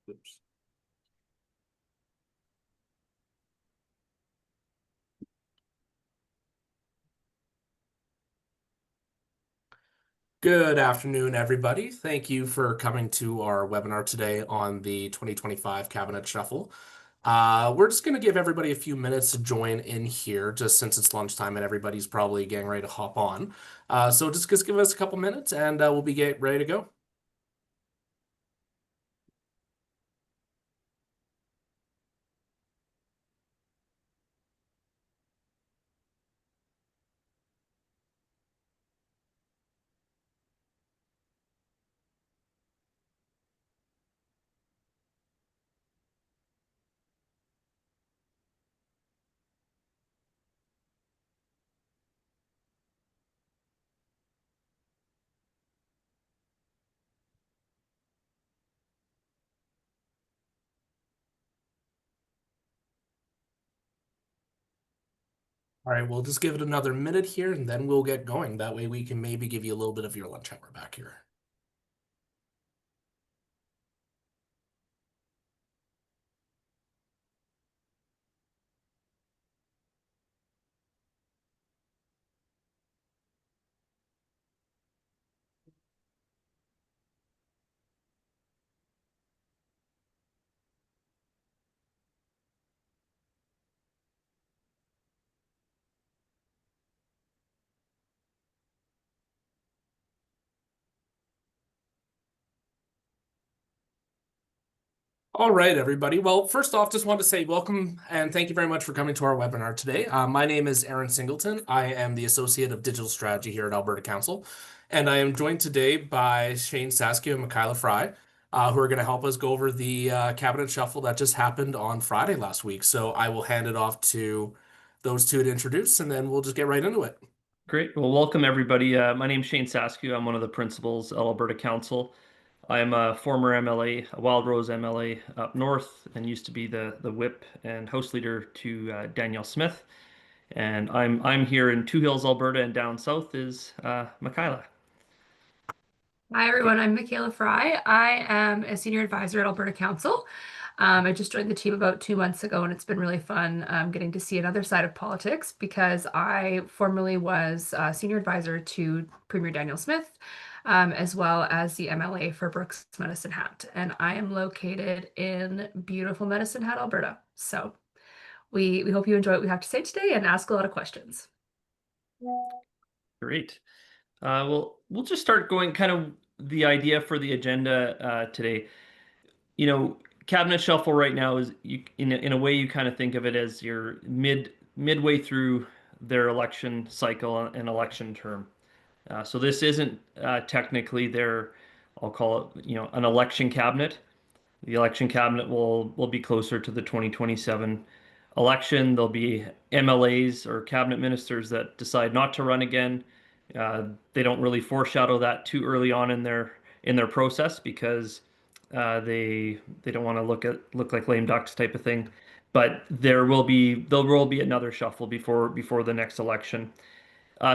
Oops. Good afternoon, everybody. Thank you for coming to our webinar today on the 2025 Cabinet Shuffle. We're just going to give everybody a few minutes to join in here, just since it's lunchtime and everybody's probably getting ready to hop on. So just give us a couple minutes and we'll be ready to go. All right, we'll just give it another minute here and then we'll get going. That way we can maybe give you a little bit of your lunch hour back here. All right, everybody. Well, first off, just want to say welcome and thank you very much for coming to our webinar today. My name is Aaron Singleton. I am the Associate of Digital Strategy here at Alberta Council, and I am joined today by Shane Saskew and Michaela Fry, who are going to help us go over the cabinet shuffle that just happened on Friday last week. So I will hand it off to those two to introduce, and then we'll just get right into it. Great. Well, welcome everybody. My name's Shane Saskew. I'm one of the principals at Alberta Council. I am a former MLA, a Wild Rose MLA up north, and used to be the whip and house leader to Danielle Smith. And I'm here in Two Hills, Alberta, and down south is Michaela. Hi everyone, I'm Michaela Fry. I am a senior advisor at Alberta Council. I just joined the team about 2 months ago, and it's been really fun getting to see another side of politics because I formerly was senior advisor to Premier Danielle Smith, as well as the MLA for Brooks Medicine Hat. And I am located in beautiful Medicine Hat, Alberta. So we hope you enjoy what we have to say today and ask a lot of questions. Great. Well, we'll just start going kind of the idea for the agenda today. Cabinet shuffle right now is in a way you kind of think of it as you're midway through their election cycle and election term. So this isn't technically their, I'll call it, an election cabinet. The election cabinet will be closer to the 2027 election. There'll be MLAs or cabinet ministers that decide not to run again. They don't really foreshadow that too early on in their process because they don't want to look like lame ducks type of thing. But there will be another shuffle before the next election.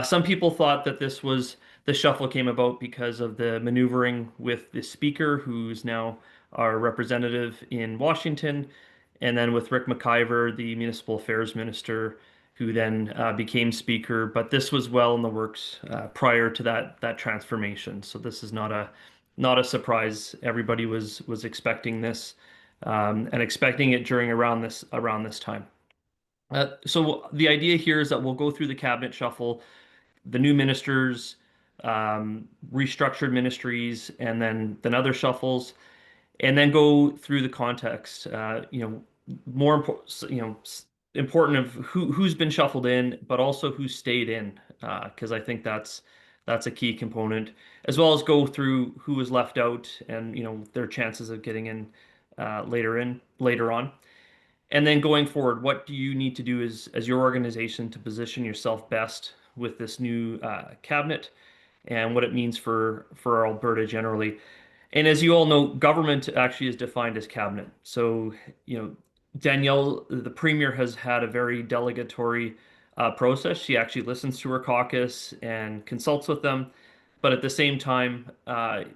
Some people thought that the shuffle came about because of the maneuvering with the speaker, who's now our representative in Washington, and then with Rick McIver, the municipal affairs minister, who then became speaker. But this was well in the works prior to that transformation. So this is not a surprise. Everybody was expecting this and expecting it during around this time. So the idea here is that we'll go through the cabinet shuffle, the new ministers, restructured ministries, and then other shuffles, and then go through the context. More important, important of who's been shuffled in, but also who stayed in, because I think that's a key component, as well as go through who was left out and their chances of getting in later on. And then going forward, what do you need to do as your organization to position yourself best with this new cabinet and what it means for Alberta generally? And as you all know, government actually is defined as cabinet. So, Danielle, the premier, has had a very delegatory process. She actually listens to her caucus and consults with them, but at the same time, the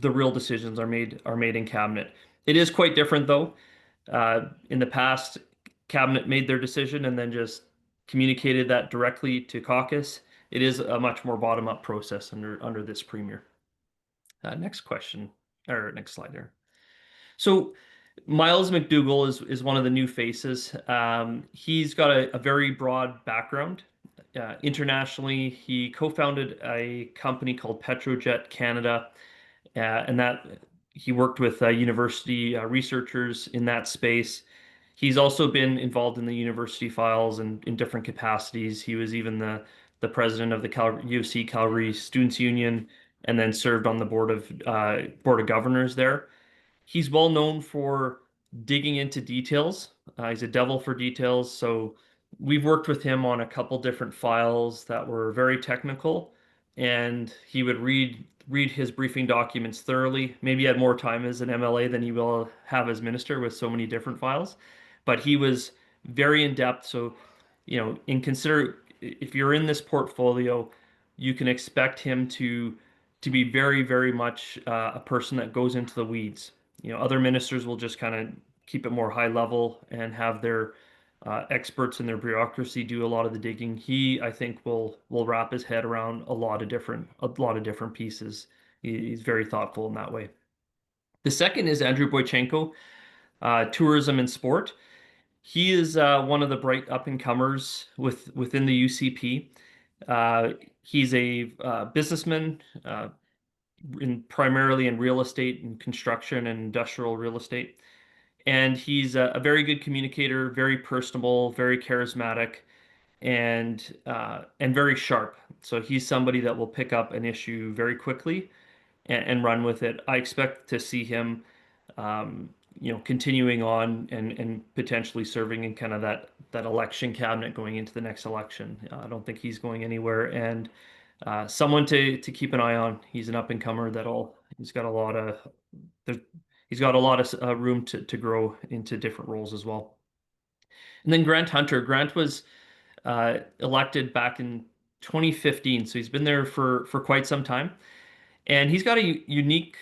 real decisions are made in cabinet. It is quite different though. In the past, cabinet made their decision and then just communicated that directly to caucus. It is a much more bottom-up process under this premier. Next question, or next slide there. So Miles McDougall is one of the new faces. He's got a very broad background. Internationally, he co-founded a company called Petrojet Canada, and that he worked with university researchers in that space. He's also been involved in the university files and in different capacities. He was even the president of the UC Calgary Students Union, and then served on the board of governors there. He's well known for digging into details. He's a devil for details. So we've worked with him on a couple different files that were very technical, and he would read his briefing documents thoroughly. Maybe he had more time as an MLA than he will have as minister with so many different files, but he was very in depth. So, if you're in this portfolio, you can expect him to be very, very much a person that goes into the weeds. Other ministers will just kind of keep it more high level and have their experts in their bureaucracy do a lot of the digging. He, I think, will wrap his head around a lot of different pieces. He's very thoughtful in that way. The second is Andrew Boychenko, tourism and sport. He is one of the bright up-and-comers within the UCP. He's a businessman, primarily in real estate and construction and industrial real estate. And he's a very good communicator, very personable, very charismatic, and very sharp. So he's somebody that will pick up an issue very quickly and run with it. I expect to see him, continuing on and potentially serving in kind of that election cabinet going into the next election. I don't think he's going anywhere, and someone to keep an eye on. He's an up and comer he's got a lot of room to grow into different roles as well. And then Grant Hunter. Grant was elected back in 2015, so he's been there for quite some time, and he's got a unique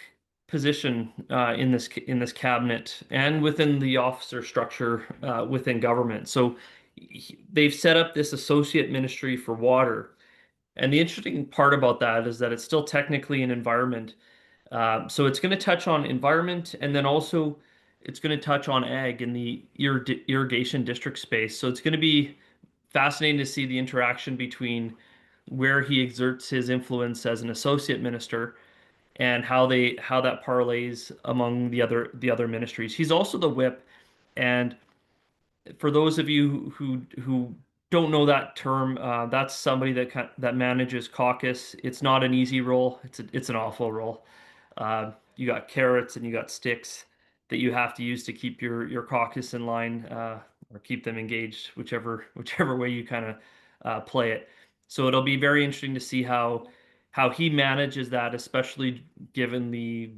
position in this cabinet and within the officer structure within government. So they've set up this associate ministry for water, and the interesting part about that is that it's still technically an environment. So it's going to touch on environment, and then also it's going to touch on ag in the irrigation district space. So it's going to be fascinating to see the interaction between where he exerts his influence as an associate minister and how that parlays among the other ministries. He's also the whip, and for those of you who don't know that term, that's somebody that manages caucus. It's not an easy role. It's an awful role. You got carrots and you got sticks that you have to use to keep your caucus in line, or keep them engaged, whichever way you kind of play it. So it'll be very interesting to see how he manages that, especially given the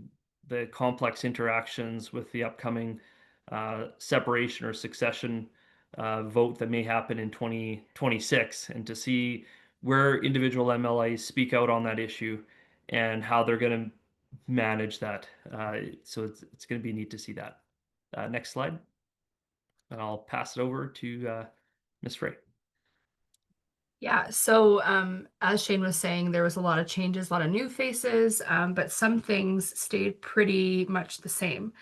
complex interactions with the upcoming separation or succession vote that may happen in 2026, and to see where individual MLAs speak out on that issue and how they're going to manage that. So it's going to be neat to see that. Next slide. And I'll pass it over to Ms. Frey. Yeah, so as Shane was saying, there was a lot of changes, a lot of new faces, but some things stayed pretty much the same.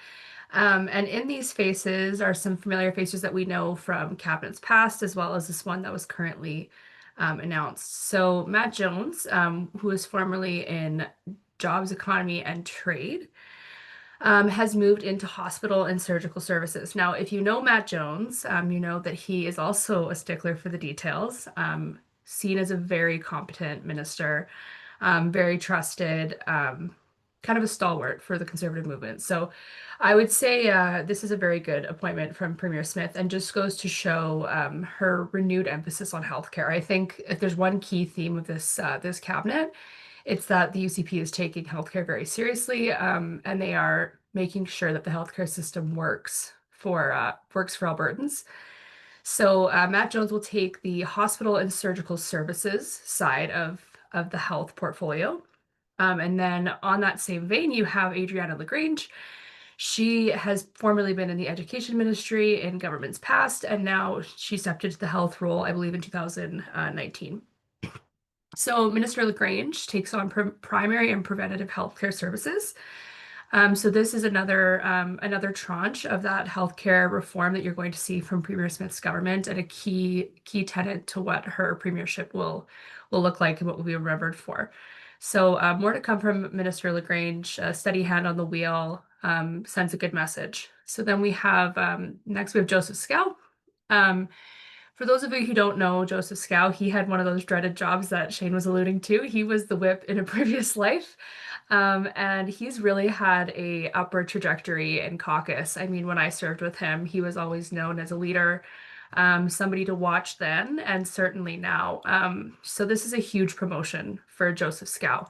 And in these faces are some familiar faces that we know from cabinets past, as well as this one that was currently announced. So Matt Jones, who was formerly in Jobs, Economy, and Trade, has moved into hospital and surgical services. Now, if you know Matt Jones, you know that he is also a stickler for the details, seen as a very competent minister, very trusted, kind of a stalwart for the conservative movement. So I would say this is a very good appointment from Premier Smith, and just goes to show her renewed emphasis on healthcare. I think if there's one key theme of this cabinet, it's that the UCP is taking healthcare very seriously, and they are making sure that the healthcare system works for Albertans. So Matt Jones will take the hospital and surgical services side of the health portfolio. And then on that same vein, you have Adriana LaGrange. She has formerly been in the education ministry in governments past, and now she stepped into the health role, I believe, in 2019. So Minister LaGrange takes on primary and preventative healthcare services. So this is another tranche of that healthcare reform that you're going to see from Premier Smith's government, and a key tenet to what her premiership will look like and what will be remembered for. So more to come from Minister LaGrange. A steady hand on the wheel sends a good message. So then we have next we have Joseph Scow. Um, for those of you who don't know Joseph Scow, he had one of those dreaded jobs that Shane was alluding to. He was the whip in a previous life. And he's really had a upward trajectory in caucus. I mean, when I served with him, he was always known as a leader, somebody to watch then, and certainly now. So this is a huge promotion for Joseph Scow.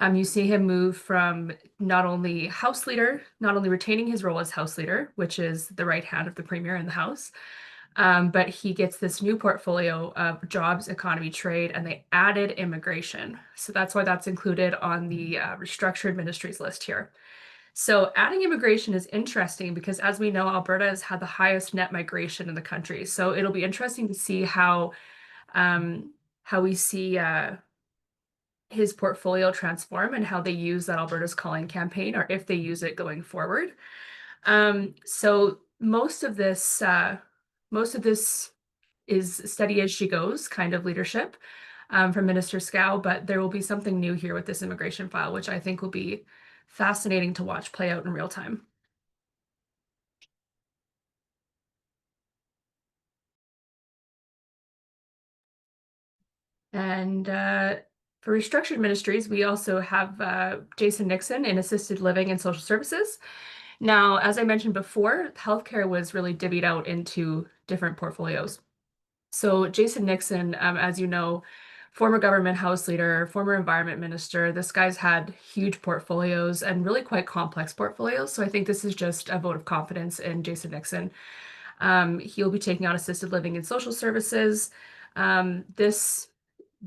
You see him move from not only House Leader, not only retaining his role as House Leader, which is the right hand of the Premier in the House, but he gets this new portfolio of jobs, economy, trade, and they added immigration. So that's why that's included on the restructured ministries list here. So adding immigration is interesting because, as we know, Alberta has had the highest net migration in the country. So it'll be interesting to see how we see his portfolio transform and how they use that Alberta's Calling campaign, or if they use it going forward. So most of this is steady as she goes kind of leadership from Minister Scow, but there will be something new here with this immigration file, which I think will be fascinating to watch play out in real time. And for restructured ministries, we also have Jason Nixon in assisted living and social services. Now, as I mentioned before, healthcare was really divvied out into different portfolios. So Jason Nixon, as you know, former government House Leader, former environment minister, this guy's had huge portfolios and really quite complex portfolios. So I think this is just a vote of confidence in Jason Nixon. He'll be taking on assisted living and social services. This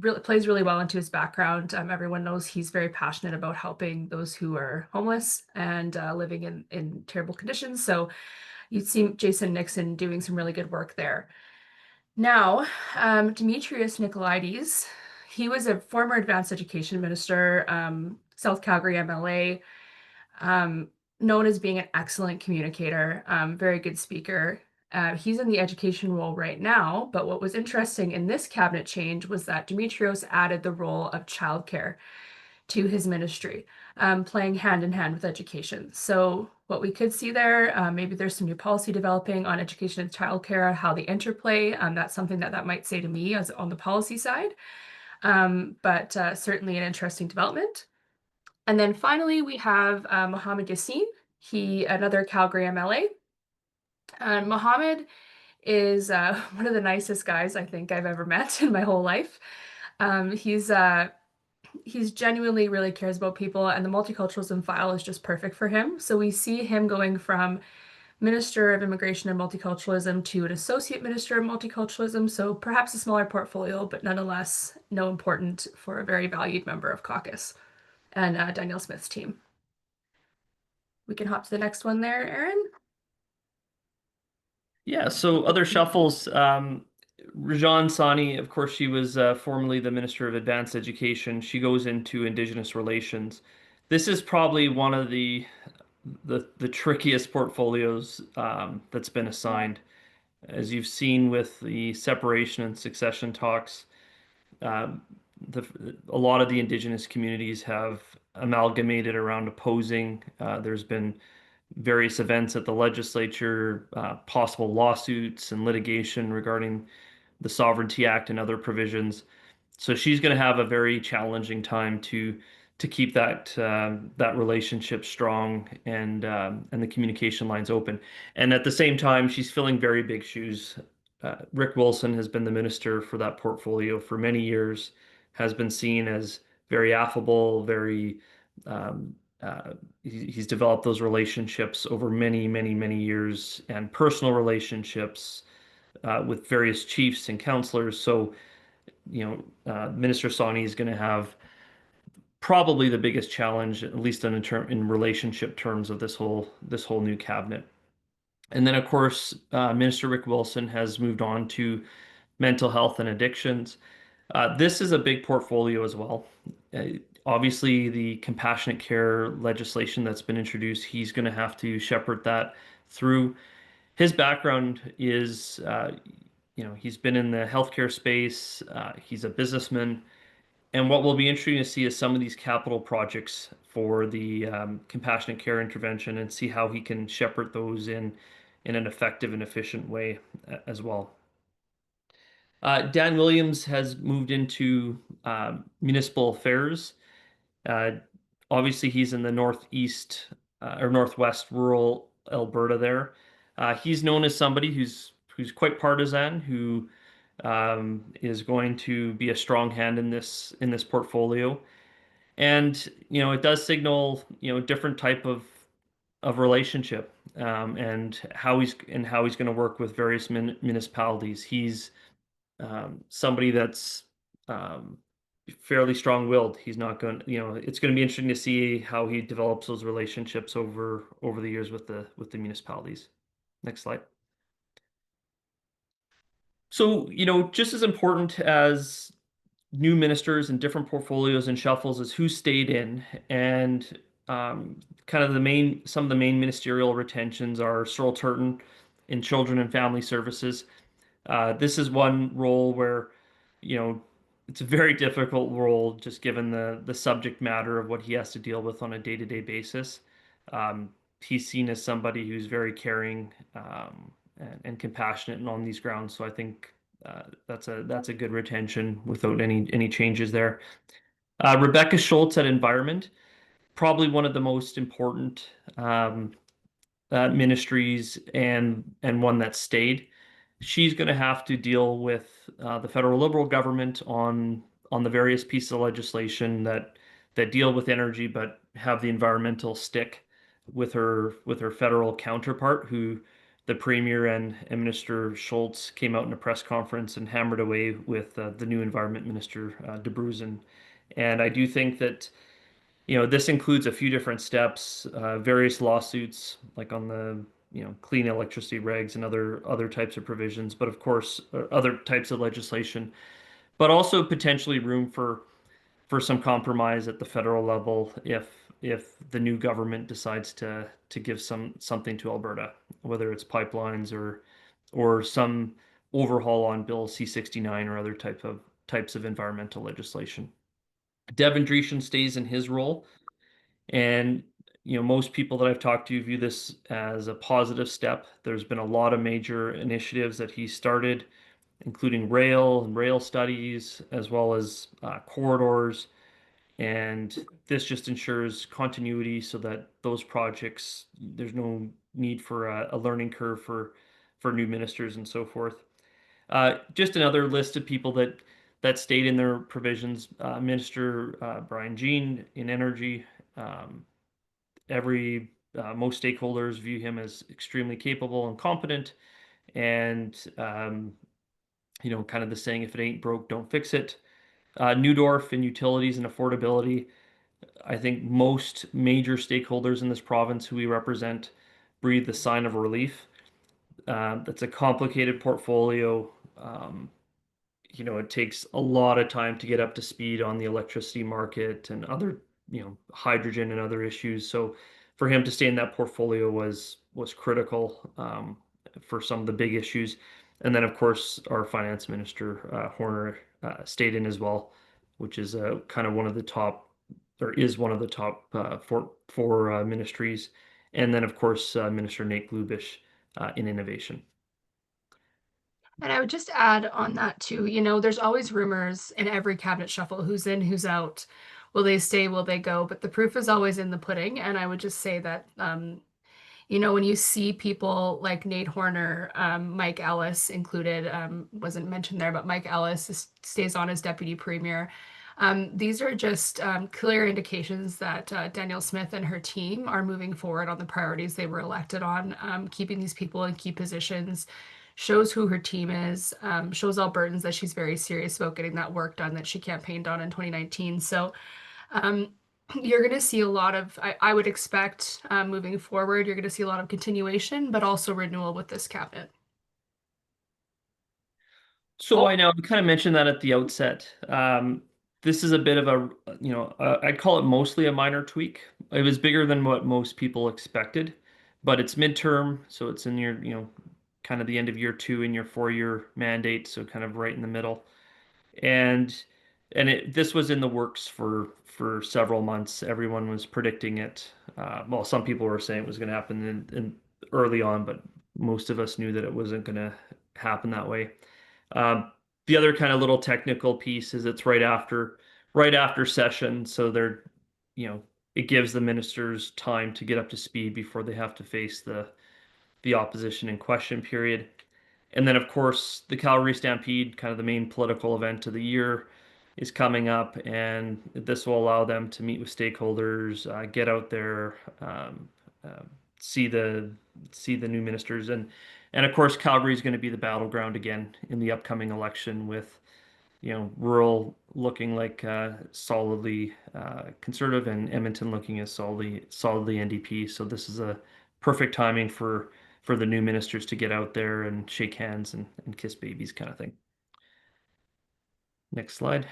really plays really well into his background. Everyone knows he's very passionate about helping those who are homeless and living in terrible conditions. So you'd see Jason Nixon doing some really good work there. Now, Demetrius Nicolaides, he was a former advanced education minister, South Calgary MLA, known as being an excellent communicator, very good speaker. He's in the education role right now, but what was interesting in this cabinet change was that Demetrios added the role of childcare to his ministry, playing hand in hand with education. So what we could see there, maybe there's some new policy developing on education and childcare, how they interplay. That's something that might say to me as on the policy side, but certainly an interesting development. And then finally, we have Mohammed Yassin, another Calgary MLA. Mohammed is one of the nicest guys I think I've ever met in my whole life. He's genuinely really cares about people, and the multiculturalism file is just perfect for him. So we see him going from Minister of Immigration and Multiculturalism to an Associate Minister of Multiculturalism. So perhaps a smaller portfolio, but nonetheless, no important for a very valued member of caucus and Danielle Smith's team. We can hop to the next one there, Aaron. Yeah, so other shuffles. Rajan Sani, of course, she was formerly the Minister of Advanced Education. She goes into Indigenous Relations. This is probably one of the trickiest portfolios that's been assigned. As you've seen with the separation and succession talks, um, a lot of the Indigenous communities have amalgamated around opposing. There's been various events at the legislature, possible lawsuits and litigation regarding the Sovereignty Act and other provisions. So she's going to have a very challenging time to keep that relationship strong and the communication lines open. And at the same time, she's filling very big shoes. Rick Wilson has been the minister for that portfolio for many years, has been seen as very affable, very he's developed those relationships over many, many, many years and personal relationships with various chiefs and councillors. So, Minister Sani is going to have probably the biggest challenge, at least in relationship terms of this whole new cabinet. And then, of course, Minister Rick Wilson has moved on to mental health and addictions. This is a big portfolio as well. Obviously, the compassionate care legislation that's been introduced, he's going to have to shepherd that through. His background is, he's been in the healthcare space. He's a businessman. And what will be interesting to see is some of these capital projects for the compassionate care intervention and see how he can shepherd those in an effective and efficient way as well. Dan Williams has moved into municipal affairs. Uh, Obviously, he's in the northeast or northwest rural Alberta there. He's known as somebody who's quite partisan, who is going to be a strong hand in this portfolio. And it does signal different type of relationship, and how he's going to work with various municipalities. He's somebody that's fairly strong-willed. He's not going, it's going to be interesting to see how he develops those relationships over the years with the municipalities. Next slide. So, just as important as new ministers and different portfolios and shuffles is who stayed in. And kind of some of the main ministerial retentions are Searle Turton in Children and Family Services. This is one role where, it's a very difficult role just given the subject matter of what he has to deal with on a day-to-day basis. He's seen as somebody who's very caring and compassionate and on these grounds. So I think that's a good retention without any changes there. Rebecca Schultz at Environment, probably one of the most important ministries and one that stayed. She's going to have to deal with the federal Liberal government on the various pieces of legislation that deal with energy, but have the environmental stick with her federal counterpart, who the Premier and Minister Schultz came out in a press conference and hammered away with the new Environment Minister De Bruzen. And I do think that this includes a few different steps, various lawsuits, like on the clean electricity regs and other types of provisions, but of course other types of legislation, but also potentially room for some compromise at the federal level if the new government decides to give something to Alberta, whether it's pipelines or some overhaul on Bill C-69 or other types of environmental legislation. Devin Dreeshen stays in his role, and most people that I've talked to view this as a positive step. There's been a lot of major initiatives that he started, including rail and rail studies, as well as corridors. And this just ensures continuity so that those projects, there's no need for a learning curve for new ministers and so forth. Just another list of people that stayed in their provisions. Minister Brian Jean in energy. Most stakeholders view him as extremely capable and competent, and kind of the saying, if it ain't broke, don't fix it. Newdorf in utilities and affordability. I think most major stakeholders in this province who we represent breathe the sign of relief. That's a complicated portfolio. It takes a lot of time to get up to speed on the electricity market and other, hydrogen and other issues. So for him to stay in that portfolio was critical for some of the big issues. And then, of course, our finance minister, Horner, stayed in as well, which is kind of one of the top, or is one of the top four ministries. And then, of course, Minister Nate Glubish in innovation. And I would just add on that too, there's always rumors in every cabinet shuffle, who's in, who's out. Will they stay? Will they go? But the proof is always in the pudding. And I would just say that, when you see people like Nate Horner, Mike Ellis included, wasn't mentioned there, but Mike Ellis stays on as deputy premier. These are just clear indications that Danielle Smith and her team are moving forward on the priorities they were elected on. Keeping these people in key positions shows who her team is, shows Albertans that she's very serious about getting that work done that she campaigned on in 2019. So you're going to see a lot of, I would expect moving forward, you're going to see a lot of continuation, but also renewal with this cabinet. So why now? You kind of mentioned that at the outset. This is a bit of a, I'd call it mostly a minor tweak. It was bigger than what most people expected, but it's midterm, so it's in your, kind of the end of year two in your 4-year mandate, so kind of right in the middle. And this was in the works for several months. Everyone was predicting it. Well, some people were saying it was going to happen in early on, but most of us knew that it wasn't going to happen that way. The other kind of little technical piece is it's right after session, so it gives the ministers time to get up to speed before they have to face the opposition in question period. And then, of course, the Calgary Stampede, kind of the main political event of the year, is coming up, and this will allow them to meet with stakeholders, get out there, see the new ministers, and of course, Calgary is going to be the battleground again in the upcoming election, with rural looking like solidly conservative, and Edmonton looking as solidly NDP. So this is a perfect timing for the new ministers to get out there and shake hands and kiss babies, kind of thing. Next slide.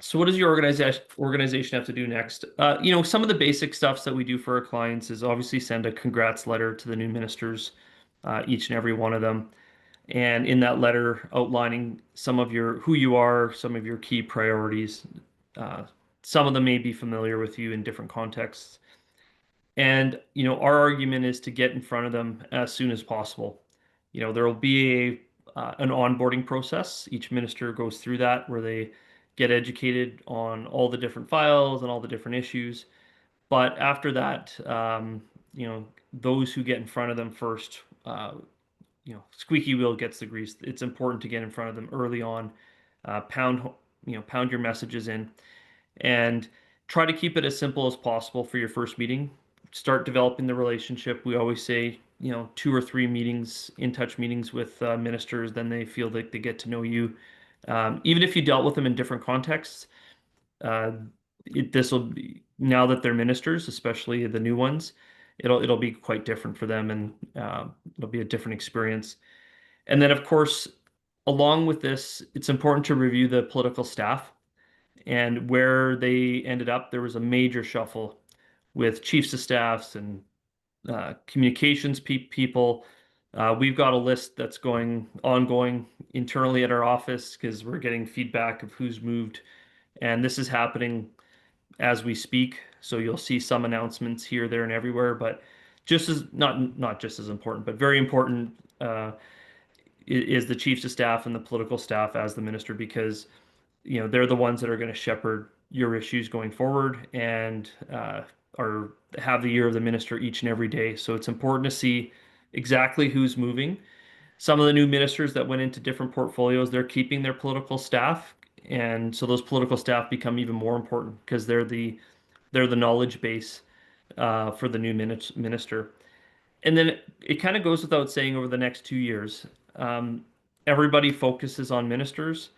So what does your organization have to do next? Some of the basic stuffs that we do for our clients is obviously send a congrats letter to the new ministers, each and every one of them. And in that letter, outlining some of who you are, some of your key priorities. Some of them may be familiar with you in different contexts. And, our argument is to get in front of them as soon as possible. There will be an onboarding process. Each minister goes through that, where they get educated on all the different files and all the different issues. But after that, those who get in front of them first, squeaky wheel gets the grease. It's important to get in front of them early on, pound your messages in, and try to keep it as simple as possible for your first meeting. Start developing the relationship. We always say, 2 or 3 meetings, in-touch meetings with ministers, then they feel like they get to know you. Even if you dealt with them in different contexts, this will be, now that they're ministers, especially the new ones, it'll be quite different for them, and it'll be a different experience. And then, of course, along with this, it's important to review the political staff. And where they ended up, there was a major shuffle with chiefs of staffs and communications people. We've got a list that's ongoing internally at our office, because we're getting feedback of who's moved, and this is happening as we speak. So you'll see some announcements here, there, and everywhere, but not just as important, but very important, is the chiefs of staff and the political staff as the minister, because they're the ones that are going to shepherd your issues going forward, and or have the ear of the minister each and every day. So it's important to see exactly who's moving. Some of the new ministers that went into different portfolios, they're keeping their political staff, and so those political staff become even more important, because they're the knowledge base for the new minister. And then it kind of goes without saying, over the next 2 years, everybody focuses on ministers.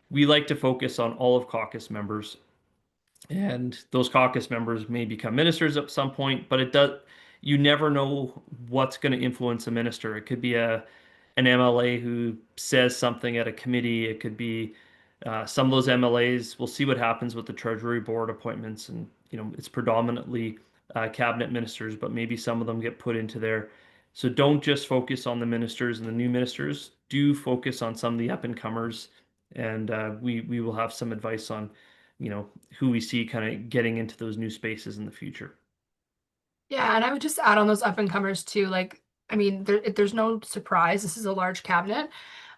We like to focus on all of caucus members, and those caucus members may become ministers at some point, but you never know what's going to influence a minister. It could be an MLA who says something at a committee. It could be some of those MLAs. We'll see what happens with the Treasury Board appointments, and it's predominantly cabinet ministers, but maybe some of them get put into there. So don't just focus on the ministers and the new ministers. Do focus on some of the up-and-comers, and we will have some advice on who we see kind of getting into those new spaces in the future. Yeah, and I would just add on those up and comers too. Like, I mean, there's no surprise. This is a large cabinet.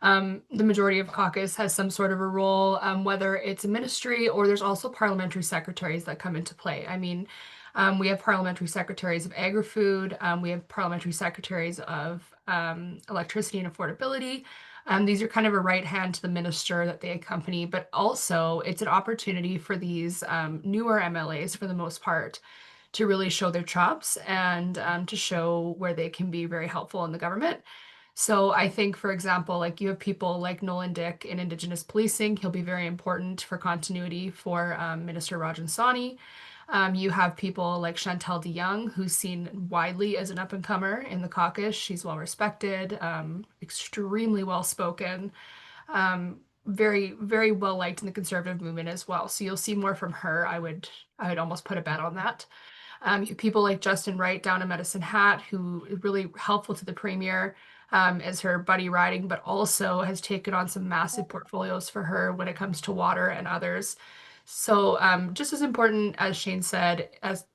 The majority of caucus has some sort of a role, whether it's a ministry, or there's also parliamentary secretaries that come into play. I mean, we have parliamentary secretaries of agri-food. We have parliamentary secretaries of electricity and affordability. These are kind of a right hand to the minister that they accompany, but also it's an opportunity for these newer MLAs, for the most part, to really show their chops, and to show where they can be very helpful in the government. So I think, for example, like you have people like Nolan Dick in Indigenous policing. He'll be very important for continuity for Minister Rajan Sawhney. You have people like Chantal DeYoung, who's seen widely as an up-and-comer in the caucus. She's well respected, extremely well spoken, very, very well liked in the conservative movement as well. So you'll see more from her. I would almost put a bet on that. You have people like Justin Wright down in Medicine Hat, who is really helpful to the premier as her buddy riding, but also has taken on some massive portfolios for her when it comes to water and others. So just as important as Shane said, as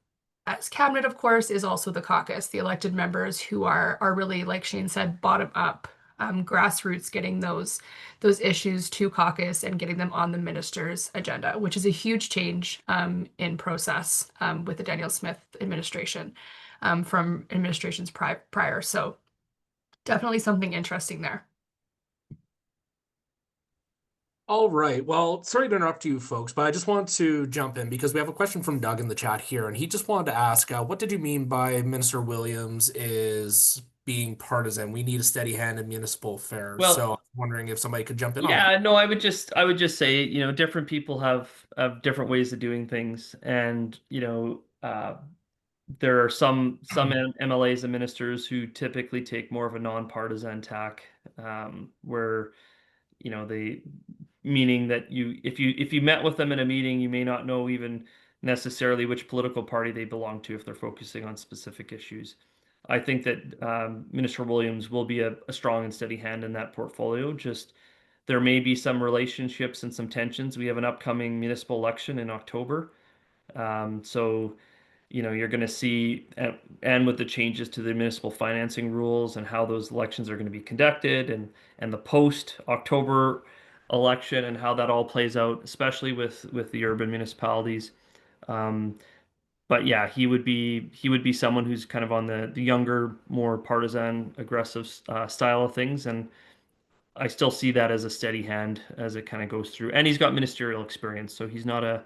cabinet, of course, is also the caucus, the elected members who are really, like Shane said, bottom up, grassroots, getting those issues to caucus and getting them on the minister's agenda, which is a huge change in process with the Danielle Smith administration from administrations prior. So definitely something interesting there. All right. Well, sorry to interrupt you folks, but I just want to jump in because we have a question from Doug in the chat here, and he just wanted to ask, what did you mean by Minister Williams is being partisan? We need a steady hand in municipal affairs. So Well, I'm wondering if somebody could jump in on that. yeah, no, I would just say, different people have different ways of doing things, and there are some MLAs and ministers who typically take more of a nonpartisan tack, where they meaning that if you met with them in a meeting, you may not know even necessarily which political party they belong to if they're focusing on specific issues. I think that Minister Williams will be a strong and steady hand in that portfolio. Just there may be some relationships and some tensions. We have an upcoming municipal election in October. So you're going to see, and with the changes to the municipal financing rules and how those elections are going to be conducted, and the post-October election and how that all plays out, especially with the urban municipalities. Um, but yeah, he would be someone who's kind of on the younger, more partisan, aggressive style of things, and I still see that as a steady hand as it kind of goes through. And he's got ministerial experience, so he's not a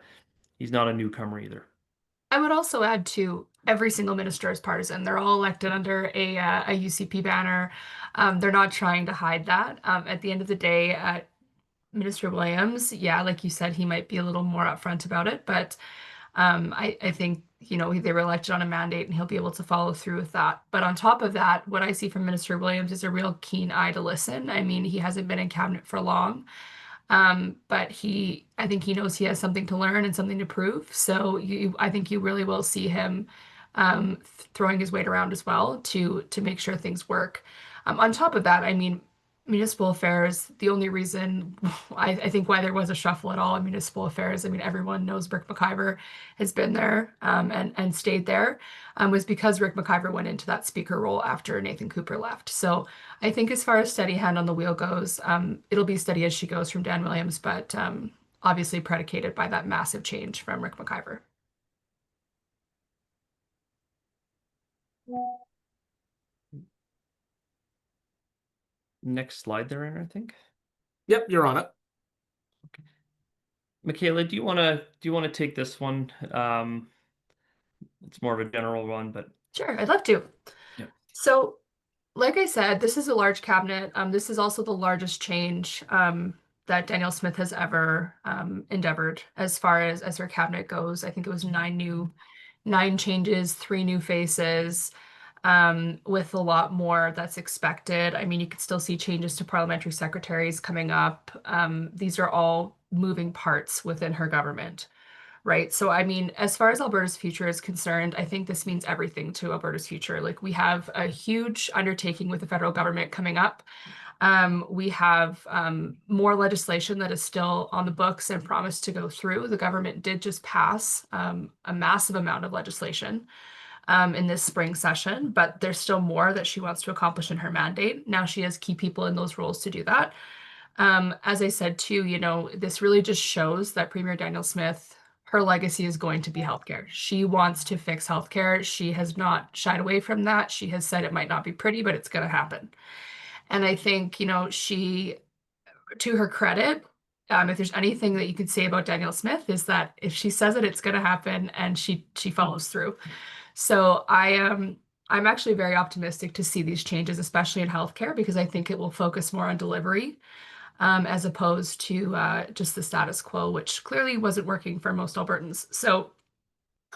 newcomer either. I would also add to every single minister is partisan. They're all elected under a UCP banner. They're not trying to hide that. At the end of the day, Minister Williams, yeah, like you said, he might be a little more upfront about it, but I think, they were elected on a mandate and he'll be able to follow through with that. But on top of that, what I see from Minister Williams is a real keen eye to listen. I mean, he hasn't been in cabinet for long. But I think he knows he has something to learn and something to prove. So I think you really will see him throwing his weight around as well to make sure things work. On top of that, I mean, municipal affairs, the only reason I think why there was a shuffle at all in municipal affairs, I mean, everyone knows Rick McIver has been there and stayed there, was because Rick McIver went into that speaker role after Nathan Cooper left. So I think as far as steady hand on the wheel goes, it'll be steady as she goes from Dan Williams, but obviously predicated by that massive change from Rick McIver. Next slide there, Aaron, I think. Yep, you're on it. Michaela, do you want to take this one? It's more of a general one, but Sure, I'd love to. yeah. So, like I said, this is a large cabinet. This is also the largest change that Danielle Smith has ever endeavored as far as her cabinet goes. I think it was nine changes, three new faces, with a lot more that's expected. I mean, you could still see changes to parliamentary secretaries coming up. These are all moving parts within her government. Right. So, I mean, as far as Alberta's future is concerned, I think this means everything to Alberta's future. Like, we have a huge undertaking with the federal government coming up. We have more legislation that is still on the books and promised to go through. The government did just pass a massive amount of legislation in this spring session, but there's still more that she wants to accomplish in her mandate. Now she has key people in those roles to do that. As I said too, this really just shows that Premier Danielle Smith, her legacy is going to be healthcare. She wants to fix healthcare. She has not shied away from that. She has said it might not be pretty, but it's going to happen. And I think, she, to her credit, if there's anything that you could say about Danielle Smith, is that if she says it, it's going to happen, and she follows through. So I'm actually very optimistic to see these changes, especially in healthcare, because I think it will focus more on delivery as opposed to just the status quo, which clearly wasn't working for most Albertans. So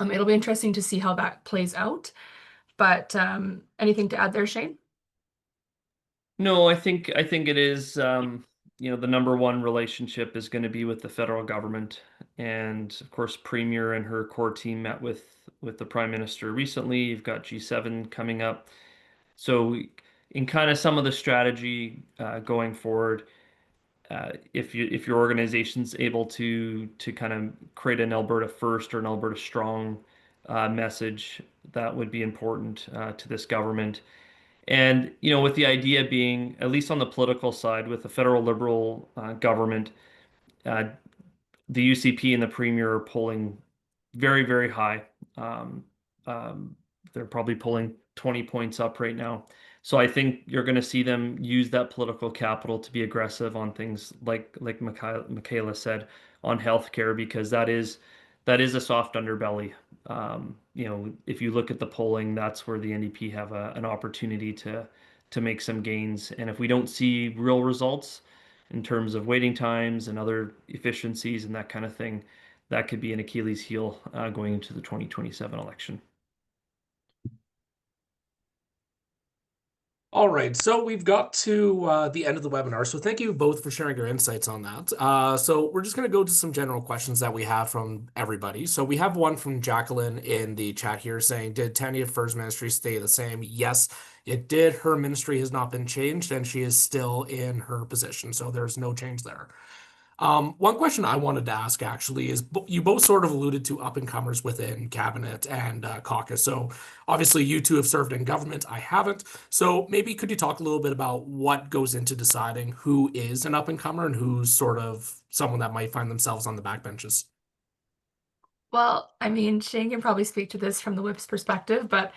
it'll be interesting to see how that plays out. But anything to add there, Shane? No, I think it is the number one relationship is going to be with the federal government. And of course, Premier and her core team met with the Prime Minister recently. You've got G7 coming up. So in kind of some of the strategy going forward, if your organization's able to kind of create an Alberta first or an Alberta strong message, that would be important to this government. And with the idea being, at least on the political side, with the federal Liberal government, uh, the UCP and the Premier are polling very, very high. Um, um, they're probably pulling 20 points up right now. So I think you're going to see them use that political capital to be aggressive on things like Michaela said on healthcare, because that is a soft underbelly. If you look at the polling, that's where the NDP have an opportunity to make some gains. And if we don't see real results in terms of waiting times and other efficiencies and that kind of thing, that could be an Achilles heel going into the 2027 election. All right, so we've got to the end of the webinar. So thank you both for sharing your insights on that. So we're just going to go to some general questions that we have from everybody. So we have one from Jacqueline in the chat here saying, did Tanya Fur's ministry stay the same? Yes, it did. Her ministry has not been changed, and she is still in her position. So there's no change there. One question I wanted to ask actually is you both sort of alluded to up and comers within cabinet and caucus. So obviously you two have served in government. I haven't. So maybe could you talk a little bit about what goes into deciding who is an up and comer and who's sort of someone that might find themselves on the backbenches? Well, I mean, Shane can probably speak to this from the whip's perspective, but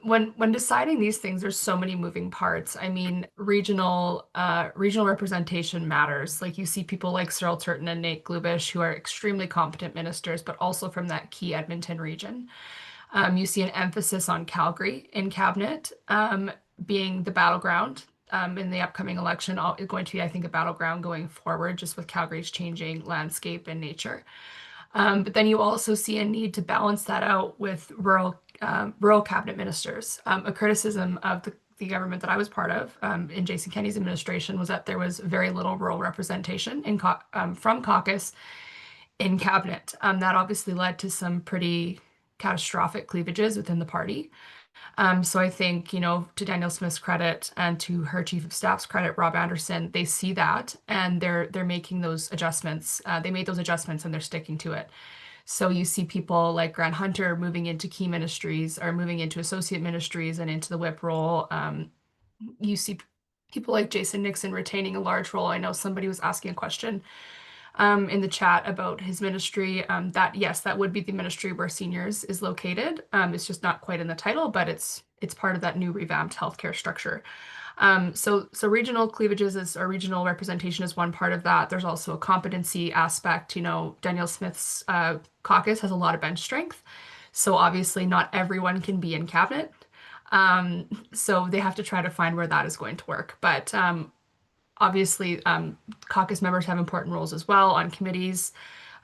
when deciding these things, there's so many moving parts. I mean, regional representation matters. Like you see people like Cyril Turton and Nate Glubish, who are extremely competent ministers, but also from that key Edmonton region. You see an emphasis on Calgary in cabinet, being the battleground. In the upcoming election, going to be, I think, a battleground going forward, just with Calgary's changing landscape and nature. But then you also see a need to balance that out with rural cabinet ministers. A criticism of the government that I was part of in Jason Kenney's administration was that there was very little rural representation from caucus in cabinet. That obviously led to some pretty catastrophic cleavages within the party. So I think, to Danielle Smith's credit and to her chief of staff's credit, Rob Anderson, they see that and they're making those adjustments. They made those adjustments and they're sticking to it. So you see people like Grant Hunter moving into key ministries or moving into associate ministries and into the whip role. You see people like Jason Nixon retaining a large role. I know somebody was asking a question in the chat about his ministry. That yes, that would be the ministry where seniors is located. It's just not quite in the title, but it's part of that new revamped healthcare structure. So regional cleavages or regional representation is one part of that. There's also a competency aspect. Danielle Smith's caucus has a lot of bench strength, so obviously not everyone can be in cabinet. So they have to try to find where that is going to work. But obviously, caucus members have important roles as well on committees.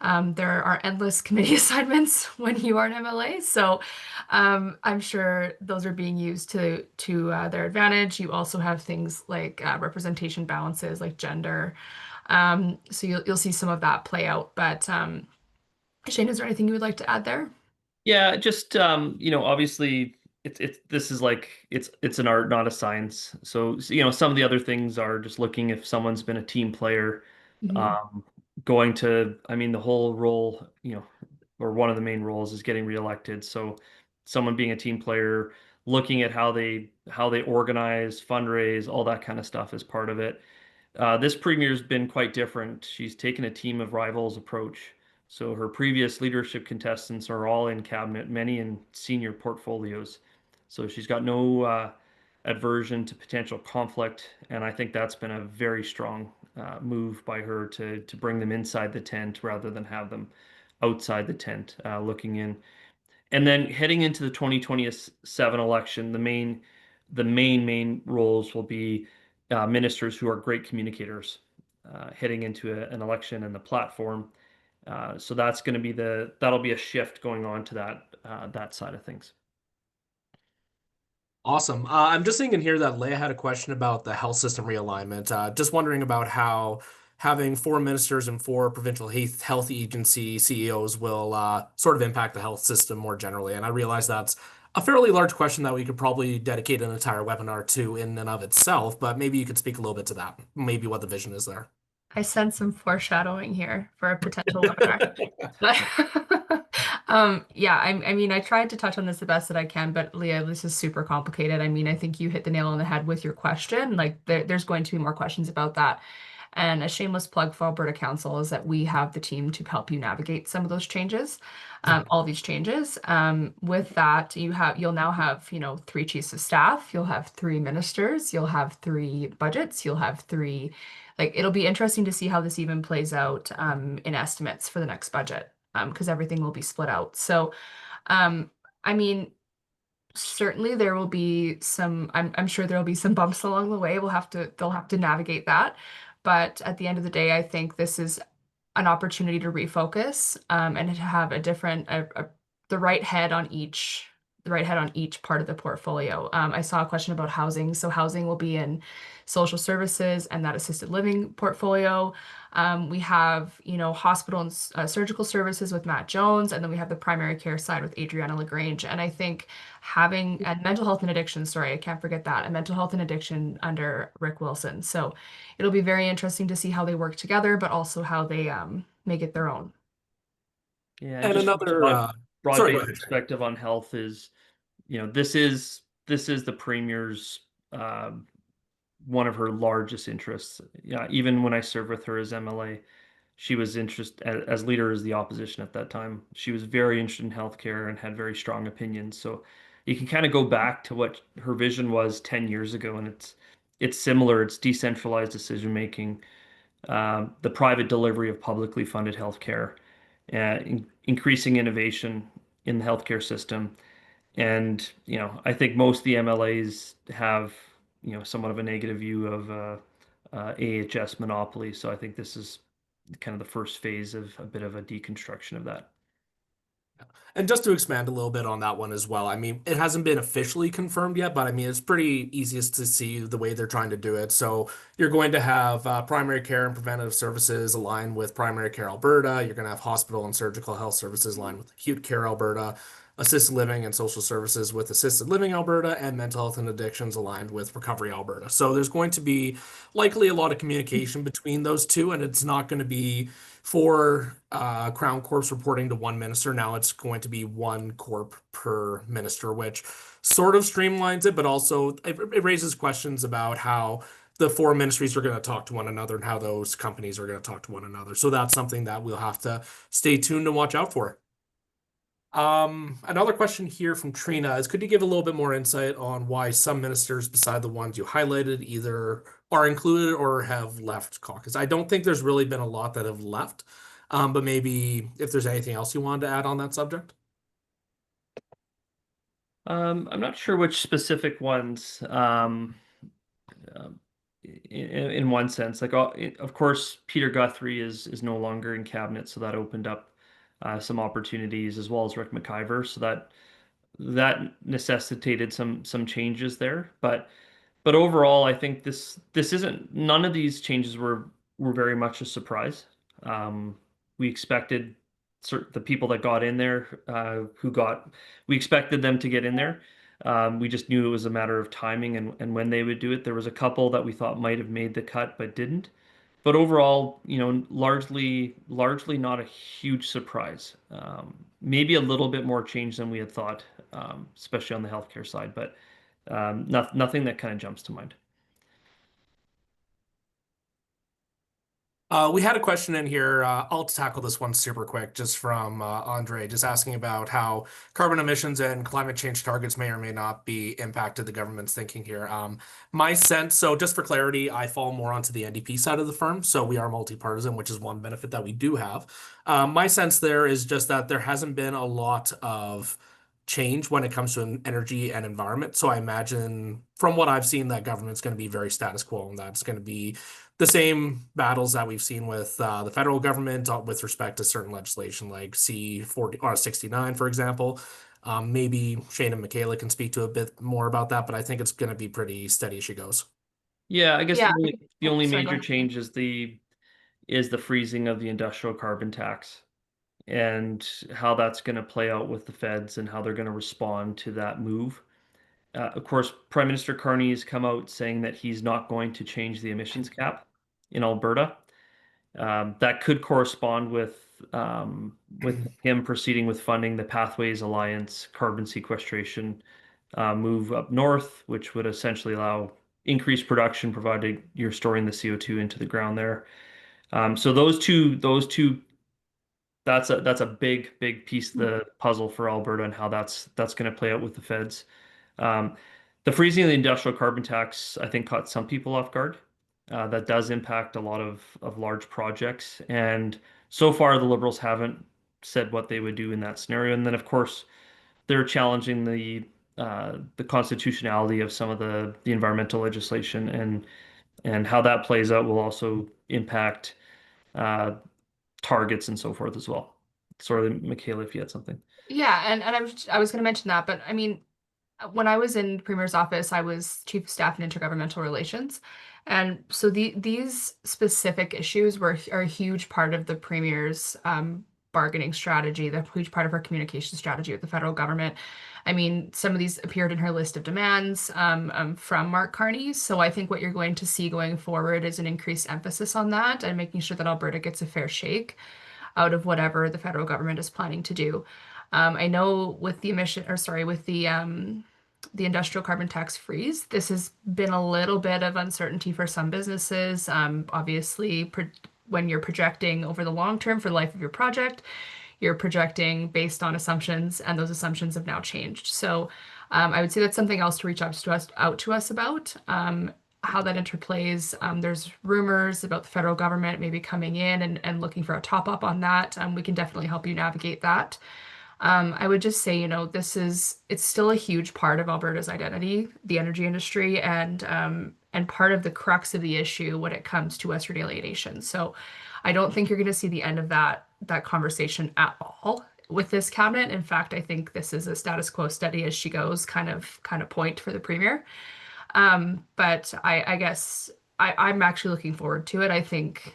There are endless committee assignments when you are an MLA, so I'm sure those are being used to their advantage. You also have things like representation balances, like gender. So you'll see some of that play out. But Shane, is there anything you would like to add there? Yeah, just obviously it's this is like it's an art, not a science. So some of the other things are just looking if someone's been a team player, Mhm. um, I mean, the whole role, or one of the main roles is getting reelected. So someone being a team player, looking at how they organize, fundraise, all that kind of stuff is part of it. This premier's been quite different. She's taken a team of rivals approach. So her previous leadership contestants are all in cabinet, many in senior portfolios. So she's got no aversion to potential conflict, and I think that's been a very strong move by her to bring them inside the tent rather than have them outside the tent looking in. And then heading into the 2027 election, the main roles will be ministers who are great communicators heading into an election and the platform. So that'll be a shift going on to that side of things. Awesome. I'm just thinking here that Leia had a question about the health system realignment. Just wondering about how having four ministers and four provincial health agency CEOs will sort of impact the health system more generally. And I realize that's a fairly large question that we could probably dedicate an entire webinar to in and of itself, but maybe you could speak a little bit to that, maybe what the vision is there. I sense some foreshadowing here for a potential webinar. But yeah, I mean, I tried to touch on this the best that I can, but Leah, this is super complicated. I mean, I think you hit the nail on the head with your question. Like, there's going to be more questions about that. And a shameless plug for Alberta Council is that we have the team to help you navigate some of those changes, all these changes. With that, you'll now have, three chiefs of staff, you'll have three ministers, you'll have three budgets, you'll have three, like, it'll be interesting to see how this even plays out in estimates for the next budget, because everything will be split out. So, I mean, certainly there will be some, I'm sure there'll be some bumps along the way. They'll have to navigate that. But at the end of the day, I think this is an opportunity to refocus and to have the right head on each part of the portfolio. I saw a question about housing. So housing will be in social services and that assisted living portfolio. We have, hospital and surgical services with Matt Jones, and then we have the primary care side with Adriana LaGrange. And I think and mental health and addiction, sorry, I can't forget that, and mental health and addiction under Rick Wilson. So it'll be very interesting to see how they work together, but also how they make it their own. Yeah, and And just from a another, sorry, go broad-based ahead. perspective on health is, this is the premier's one of her largest interests. Yeah, even when I served with her as MLA, she was interested as leader as the opposition at that time. She was very interested in healthcare and had very strong opinions. So you can kind of go back to what her vision was 10 years ago, and it's similar. It's decentralized decision making, the private delivery of publicly funded healthcare, increasing innovation in the healthcare system. And, I think most of the MLAs have, somewhat of a negative view of AHS monopoly. So I think this is kind of the first phase of a bit of a deconstruction of that. And just to expand a little bit on that one as well, I mean, it hasn't been officially confirmed yet, but I mean, it's pretty easiest to see the way they're trying to do it. So you're going to have primary care and preventative services aligned with Primary Care Alberta. You're going to have hospital and surgical health services aligned with Acute Care Alberta, assisted living and social services with Assisted Living Alberta, and mental health and addictions aligned with Recovery Alberta. So there's going to be likely a lot of communication between those two, and it's not going to be for Crown Corps reporting to one minister. Now it's going to be one corp per minister, which sort of streamlines it, but also it raises questions about how the four ministries are going to talk to one another and how those companies are going to talk to one another. So that's something that we'll have to stay tuned and watch out for. Another question here from Trina is, could you give a little bit more insight on why some ministers beside the ones you highlighted either are included or have left caucus? I don't think there's really been a lot that have left, but maybe if there's anything else you wanted to add on that subject. I'm not sure which specific ones, in one sense, like, of course, Peter Guthrie is no longer in cabinet, so that opened up some opportunities, as well as Rick McIver. So that necessitated some changes there. But overall, I think this isn't none of these changes were very much a surprise. We expected the people that got in there, we expected them to get in there. We just knew it was a matter of timing and when they would do it. There was a couple that we thought might have made the cut but didn't. But overall, largely not a huge surprise. Maybe a little bit more change than we had thought, especially on the healthcare side, but nothing that kind of jumps to mind. We had a question in here. I'll tackle this one super quick, just from Andre, just asking about how carbon emissions and climate change targets may or may not be impacted the government's thinking here. My sense, so just for clarity, I fall more onto the NDP side of the firm, so we are multi-partisan, which is one benefit that we do have. My sense there is just that there hasn't been a lot of change when it comes to energy and environment. So I imagine, from what I've seen, that government's going to be very status quo, and that's going to be the same battles that we've seen with the federal government with respect to certain legislation like C40 or 69, for example. Maybe Shane and Michaela can speak to a bit more about that, but I think it's going to be pretty steady as she goes. Yeah, I guess Yeah. the Oh, only sorry, go major ahead. change is the freezing of the industrial carbon tax and how that's going to play out with the feds and how they're going to respond to that move. Of course, Prime Minister Carney has come out saying that he's not going to change the emissions cap in Alberta. That could correspond with him proceeding with funding the Pathways Alliance carbon sequestration move up north, which would essentially allow increased production provided you're storing the CO2 into the ground there. So those two, that's a big piece of the puzzle for Alberta and how that's going to play out with the feds. Um, the freezing of the industrial carbon tax, I think, caught some people off guard. That does impact a lot of large projects, and so far the Liberals haven't said what they would do in that scenario. And then, of course, they're challenging the constitutionality of some of the environmental legislation, and how that plays out will also impact uh, targets and so forth as well. Sorry, Michaela, if you had something. Yeah, I was going to mention that, but I mean, when I was in Premier's office, I was Chief of Staff and Intergovernmental Relations. And so these specific issues are a huge part of the Premier's bargaining strategy, the huge part of her communication strategy with the federal government. I mean, some of these appeared in her list of demands from Mark Carney. So I think what you're going to see going forward is an increased emphasis on that and making sure that Alberta gets a fair shake out of whatever the federal government is planning to do. I know with the emission, or sorry, with the industrial carbon tax freeze, this has been a little bit of uncertainty for some businesses. Obviously, when you're projecting over the long term for the life of your project, you're projecting based on assumptions, and those assumptions have now changed. So I would say that's something else to reach out to us about. How that interplays. There's rumors about the federal government maybe coming in and looking for a top up on that. We can definitely help you navigate that. I would just say, it's still a huge part of Alberta's identity, the energy industry, and part of the crux of the issue when it comes to Western alienation. So I don't think you're going to see the end of that conversation at all with this cabinet. In fact, I think this is a status quo steady as she goes kind of point for the premier. But I guess I'm actually looking forward to it. I think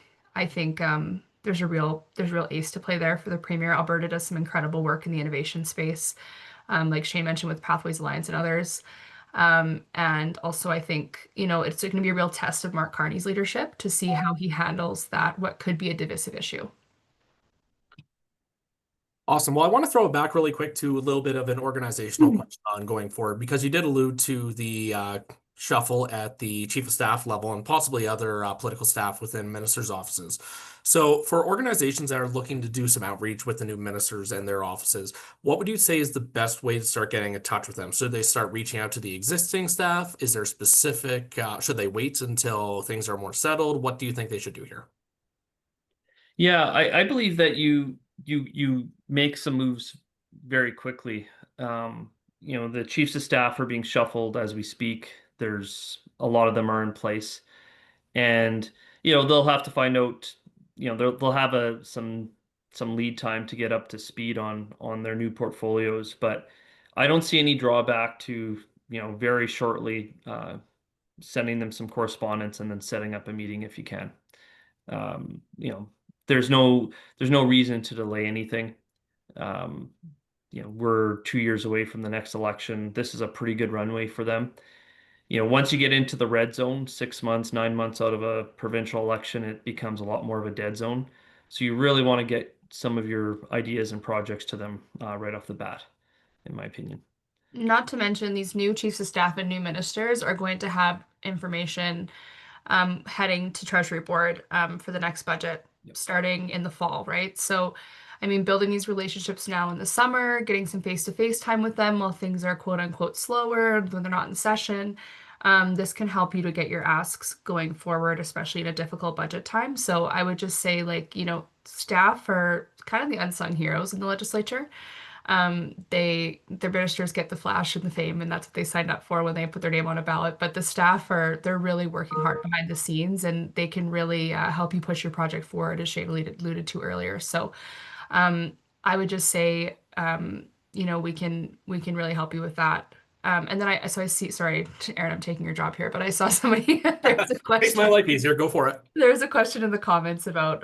there's real ace to play there for the premier. Alberta does some incredible work in the innovation space, like Shane mentioned with Pathways Alliance and others. And also I think, it's going to be a real test of Mark Carney's leadership to see how he handles what could be a divisive issue. Awesome. Well, I want to throw it back really quick to a little bit of an organizational question on going forward, because you did allude to the shuffle at the chief of staff level and possibly other political staff within ministers' offices. So, for organizations that are looking to do some outreach with the new ministers and their offices, what would you say is the best way to start getting in touch with them? Should they start reaching out to the existing staff? Is there specific, should they wait until things are more settled? What do you think they should do here? Yeah, I believe that you make some moves very quickly. The chiefs of staff are being shuffled as we speak. There's a lot of them are in place, and they'll have to find out. They'll have some lead time to get up to speed on their new portfolios, but I don't see any drawback to very shortly sending them some correspondence and then setting up a meeting if you can. Um, you know, there's no reason to delay anything. Um, we're 2 years away from the next election. This is a pretty good runway for them. Once you get into the red zone, 6 months, 9 months out of a provincial election, it becomes a lot more of a dead zone. So you really want to get some of your ideas and projects to them right off the bat, in my opinion. Not to mention these new chiefs of staff and new ministers are going to have information heading to Treasury Board for the next budget Yep. starting in the fall, right? So, I mean, building these relationships now in the summer, getting some face-to-face time with them while things are quote unquote slower, when they're not in session. This can help you to get your asks going forward, especially in a difficult budget time. So I would just say, like, staff are kind of the unsung heroes in the legislature. Their ministers get the flash and the fame, and that's what they signed up for when they put their name on a ballot. But the staff they're really working hard behind the scenes, and they can really help you push your project forward, as Shane alluded to earlier. So, I would just say, we can really help you with that. And then I see, sorry, Aaron, I'm taking your job here, but I saw somebody, there's a Makes my question. life easier. Go for it. There's a question in the comments about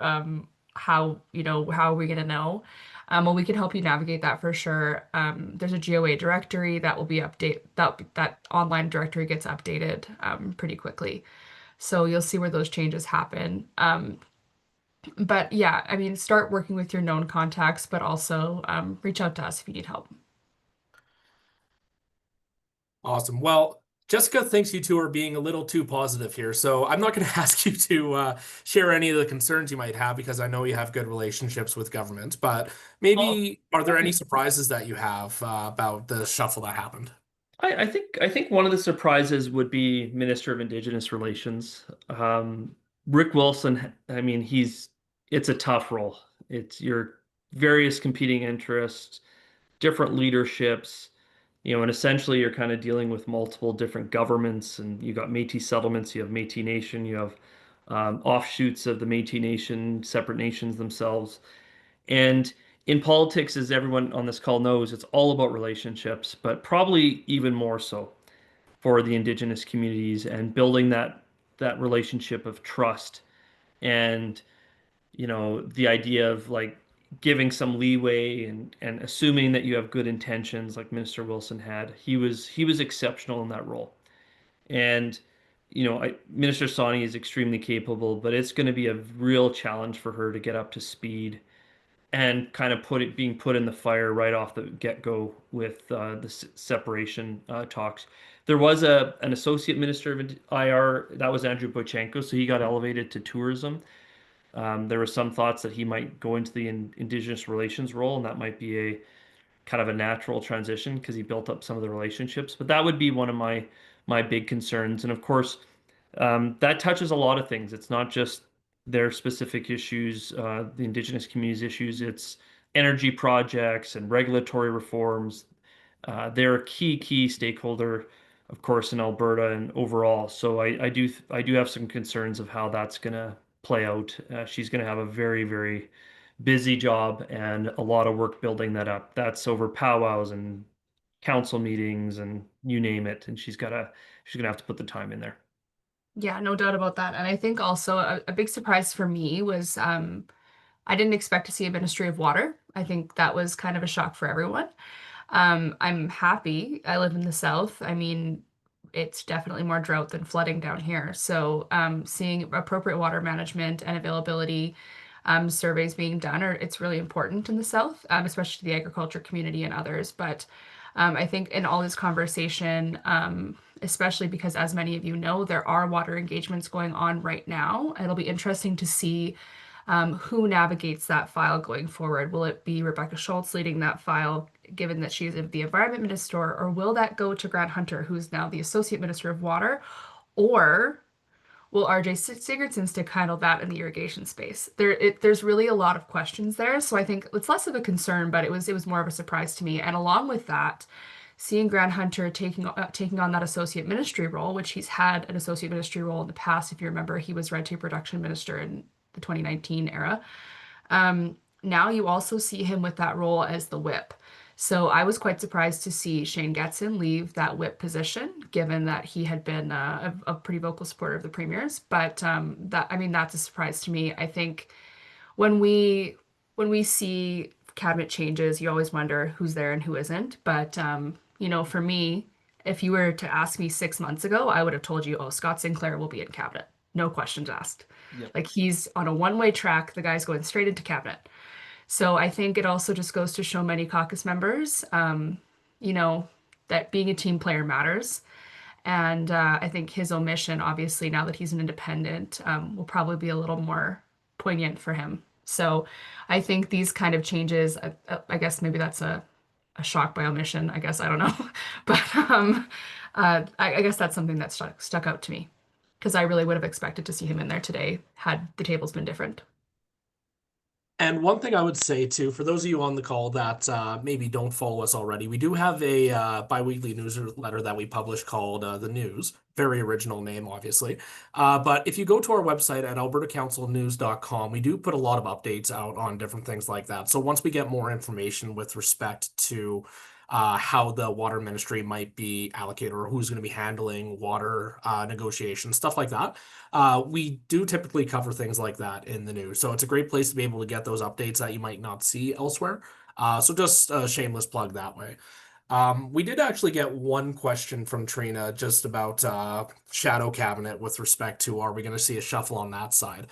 how are we gonna know? Well, we can help you navigate that for sure. There's a GOA directory that will be that online directory gets updated pretty quickly. So you'll see where those changes happen. But yeah, I mean, start working with your known contacts, but also reach out to us if you need help. Awesome. Well, Jessica thinks you two are being a little too positive here, so I'm not going to ask you to share any of the concerns you might have because I know you have good relationships with government. But Well, maybe are there any surprises that you have about the shuffle that happened? I think one of the surprises would be Minister of Indigenous Relations. Rick Wilson, I mean, it's a tough role. It's your various competing interests, different leaderships, and essentially you're kind of dealing with multiple different governments, and you got Métis settlements, you have Métis Nation, you have offshoots of the Métis Nation, separate nations themselves. And in politics, as everyone on this call knows, it's all about relationships, but probably even more so for the Indigenous communities and building that relationship of trust and the idea of like giving some leeway and assuming that you have good intentions like Minister Wilson had. He was exceptional in that role. And Minister Sani is extremely capable, but it's going to be a real challenge for her to get up to speed and kind of being put in the fire right off the get-go with the separation talks. There was an associate minister of IR, that was Andrew Bochenko, so he got elevated to tourism. There were some thoughts that he might go into the Indigenous relations role, and that might be a kind of a natural transition because he built up some of the relationships. But that would be one of my big concerns. And of course, that touches a lot of things. It's not just their specific issues, the Indigenous communities' issues. It's energy projects and regulatory reforms. They're a key stakeholder, of course, in Alberta and overall. So I do have some concerns of how that's going to play out. She's going to have a very busy job and a lot of work building that up. That's over powwows and council meetings and you name it. And she's gonna have to put the time in there. Yeah, no doubt about that. And I think also a big surprise for me was I didn't expect to see a Ministry of Water. I think that was kind of a shock for everyone. I'm happy. I live in the South. I mean, it's definitely more drought than flooding down here. So, seeing appropriate water management and availability surveys being done it's really important in the South, especially to the agriculture community and others. But I think in all this conversation, especially because, as many of you know, there are water engagements going on right now. It'll be interesting to see who navigates that file going forward. Will it be Rebecca Schultz leading that file, given that she's the environment minister, or will that go to Grant Hunter, who's now the associate minister of water, or will RJ Sigurdsson stick handle that in the irrigation space? There's really a lot of questions there, so I think it's less of a concern, but it was more of a surprise to me. And along with that, seeing Grant Hunter taking on that associate ministry role, which he's had an associate ministry role in the past. If you remember, he was red tape reduction minister in the 2019 era. Now you also see him with that role as the whip. So I was quite surprised to see Shane Getson leave that whip position, given that he had been a pretty vocal supporter of the premiers. But that's a surprise to me. I think when we see cabinet changes, you always wonder who's there and who isn't. But for me, if you were to ask me 6 months ago, I would have told you, oh, Scott Sinclair will be in cabinet. No questions asked. Yep. Like, he's on a one-way track. The guy's going straight into cabinet. So I think it also just goes to show many caucus members, that being a team player matters. And I think his omission, obviously, now that he's an independent, will probably be a little more poignant for him. So I think these kind of changes, I guess maybe that's a shock by omission. I guess I don't know, but I guess that's something that stuck out to me because I really would have expected to see him in there today had the tables been different. And one thing I would say too, for those of you on the call that maybe don't follow us already, we do have a bi-weekly newsletter that we publish called The News. Very original name, obviously. But if you go to our website at albertacouncilnews.com, we do put a lot of updates out on different things like that. So once we get more information with respect to how the water ministry might be allocated or who's going to be handling water negotiations, stuff like that, we do typically cover things like that in the news. So it's a great place to be able to get those updates that you might not see elsewhere. So just a shameless plug that way. We did actually get one question from Trina just about shadow cabinet with respect to are we going to see a shuffle on that side?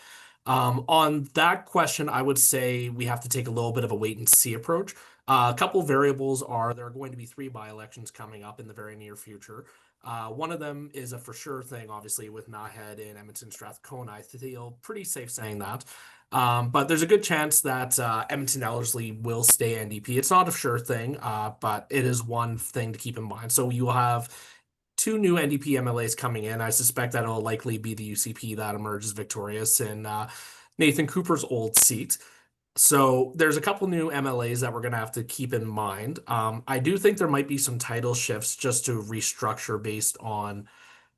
On that question, I would say we have to take a little bit of a wait and see approach. A couple variables are there are going to be 3 by-elections coming up in the very near future. One of them is a for sure thing, obviously, with Nahead and Edmonton Strathcona. I feel pretty safe saying that. But there's a good chance that Edmonton Ellerslie will stay NDP. It's not a sure thing, but it is one thing to keep in mind. So you will have 2 new NDP MLAs coming in. I suspect that it'll likely be the UCP that emerges victorious in Nathan Cooper's old seat. So there's a couple new MLAs that we're going to have to keep in mind. I do think there might be some title shifts just to restructure based on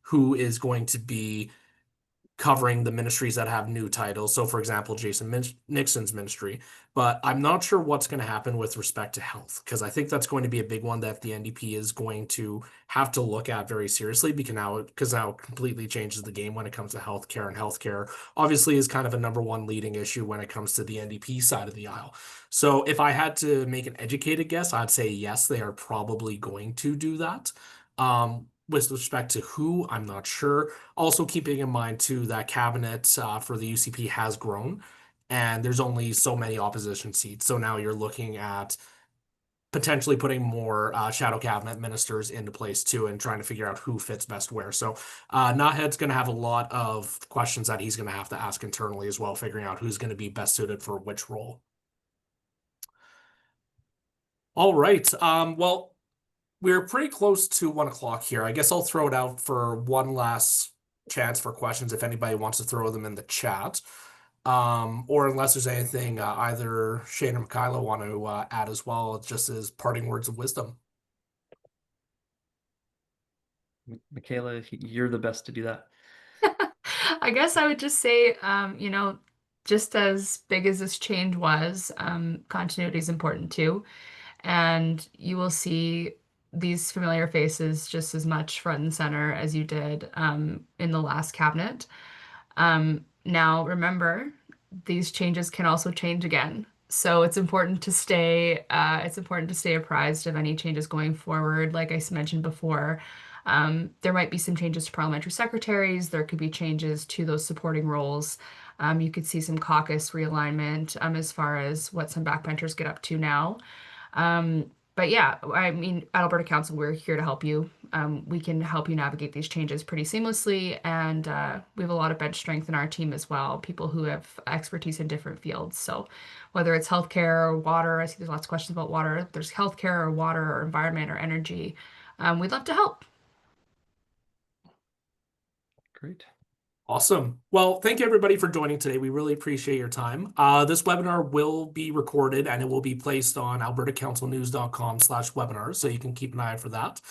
who is going to be covering the ministries that have new titles. So, for example, Nixon's ministry. But I'm not sure what's going to happen with respect to health, because I think that's going to be a big one that the NDP is going to have to look at very seriously because now it completely changes the game when it comes to healthcare, and healthcare obviously is kind of a number one leading issue when it comes to the NDP side of the aisle. So if I had to make an educated guess, I'd say yes, they are probably going to do that. With respect to who, I'm not sure. Also, keeping in mind too that cabinet for the UCP has grown, and there's only so many opposition seats. So now you're looking at potentially putting more shadow cabinet ministers into place too, and trying to figure out who fits best where. So Nahead's going to have a lot of questions that he's going to have to ask internally as well, figuring out who's going to be best suited for which role. All right. Well, we're pretty close to 1 o'clock here. I guess I'll throw it out for one last chance for questions if anybody wants to throw them in the chat. Or unless there's anything either Shane or Michaela want to add as well, just as parting words of wisdom. Michaela, you're the best to do that. I guess I would just say, just as big as this change was, continuity is important too. And you will see these familiar faces just as much front and center as you did in the last cabinet. Now, remember, these changes can also change again. So it's important to stay apprised of any changes going forward. Like I mentioned before, there might be some changes to parliamentary secretaries. There could be changes to those supporting roles. You could see some caucus realignment as far as what some backbenchers get up to now. But yeah, I mean, at Alberta Council, we're here to help you. We can help you navigate these changes pretty seamlessly, and we have a lot of bench strength in our team as well, people who have expertise in different fields. So whether it's healthcare or water, I see there's lots of questions about water. If there's healthcare or water or environment or energy, we'd love to help. Great. Awesome. Well, thank you everybody for joining today. We really appreciate your time. This webinar will be recorded and it will be placed on albertacouncilnews.com/webinars, so you can keep an eye out for that.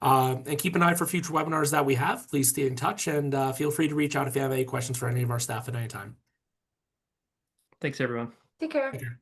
And keep an eye for future webinars that we have. Please stay in touch and feel free to reach out if you have any questions for any of our staff at any time. Thanks, everyone. Take care. Take care.